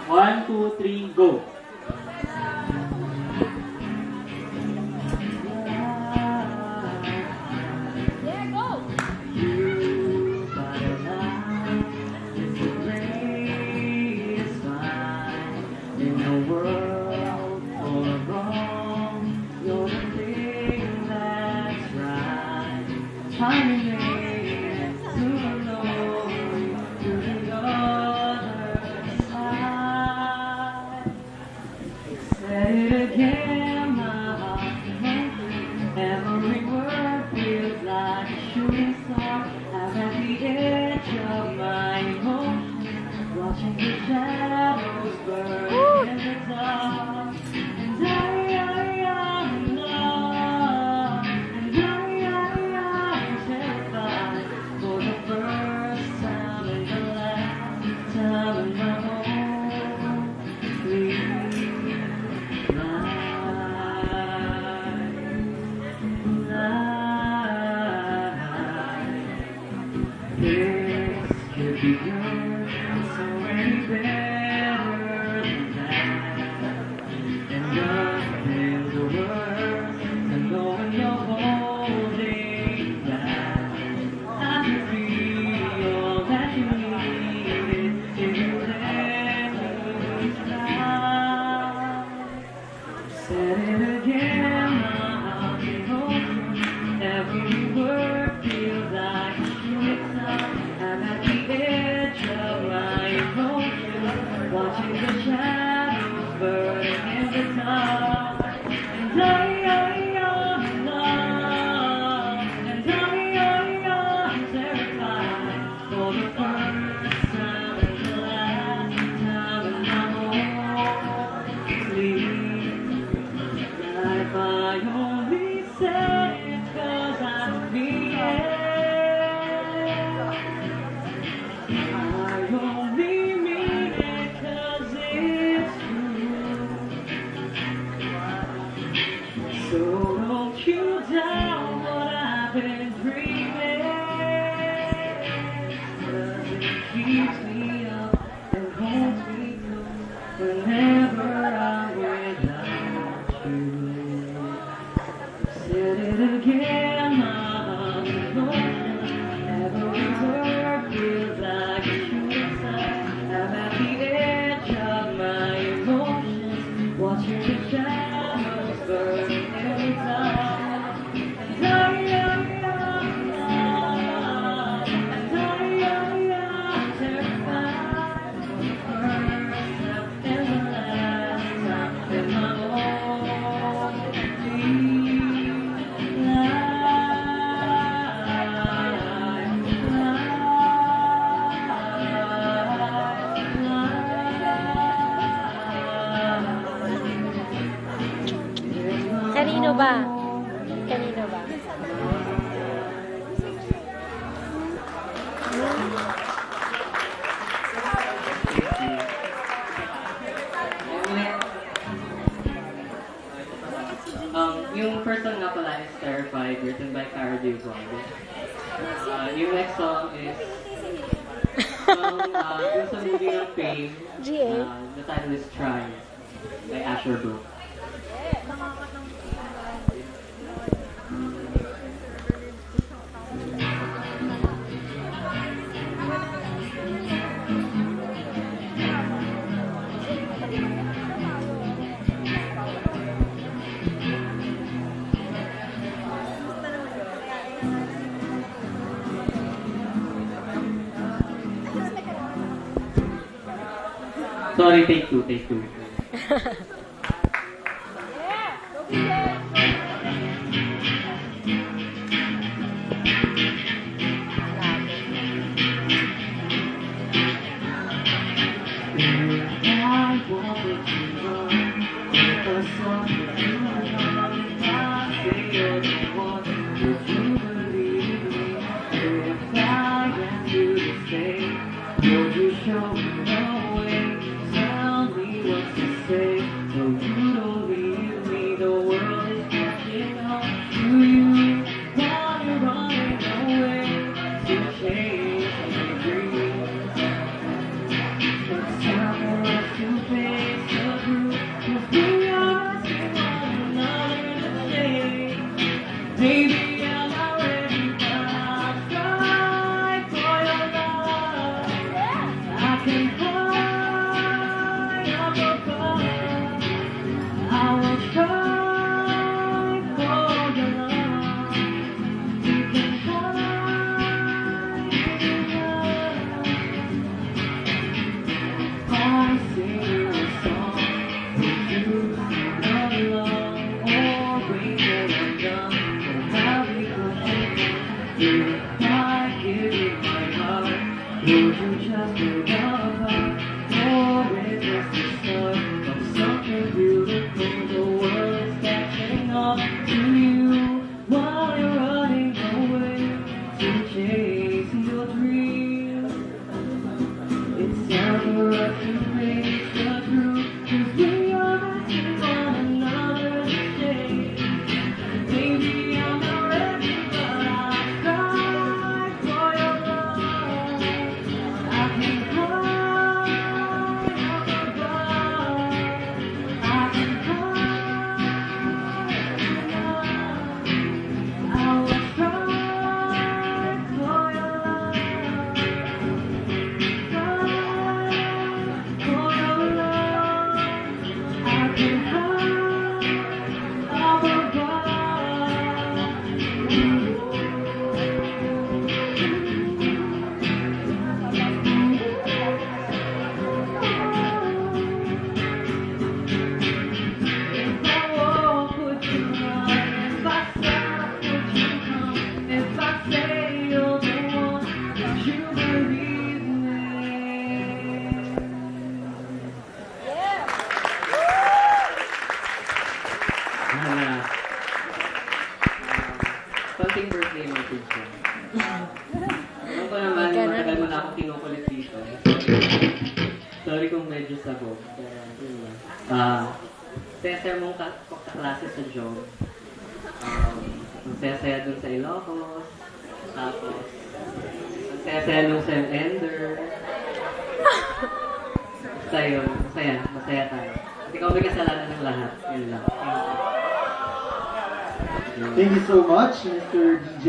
One, two, three, go! Kanino ba? Kanino ba? Yung first song nga pala is Terrified, written by Cara Delevingne. Yung next song is yung sa movie ng Fame, the title is Try, by Asher Brooke. Sorry, take two. Maybe I'm not ready, but I'll try for your love. I can fly up above. I will try for your love. You can fly in love. I sing you a song. Would you sing along? Or wait till I'm done? Or how we could take it? If I give you my heart, would you just live apart? Or is this the start of something beautiful? The world's catching on to you while you're running away to chase your dreams. It's time for us to face the truth, 'cause we are asking one another to stay. Maybe I'm not ready, but I'll try for your love. I can cry up above. I can cry enough. I will try for your love. For your love, I can cry up above. If I walk, would you run? If I stop, would you come? If I say you're the one, would you believe me? Konting birthday mo, teacher. Alam ko naman, matagal mo na akong kinukulit dito. Sorry kung medyo sabog. Kaya, yun lang. Saya-saya mong kaklase sa job. Ang saya-saya dun sa Ilocos. Tapos, ang saya-saya dun sa Ender. Basta yun. Masaya. Masaya tayo. Hindi ka may kasalanan ng lahat. Yun lang. Thank you so much, Mr. DJ.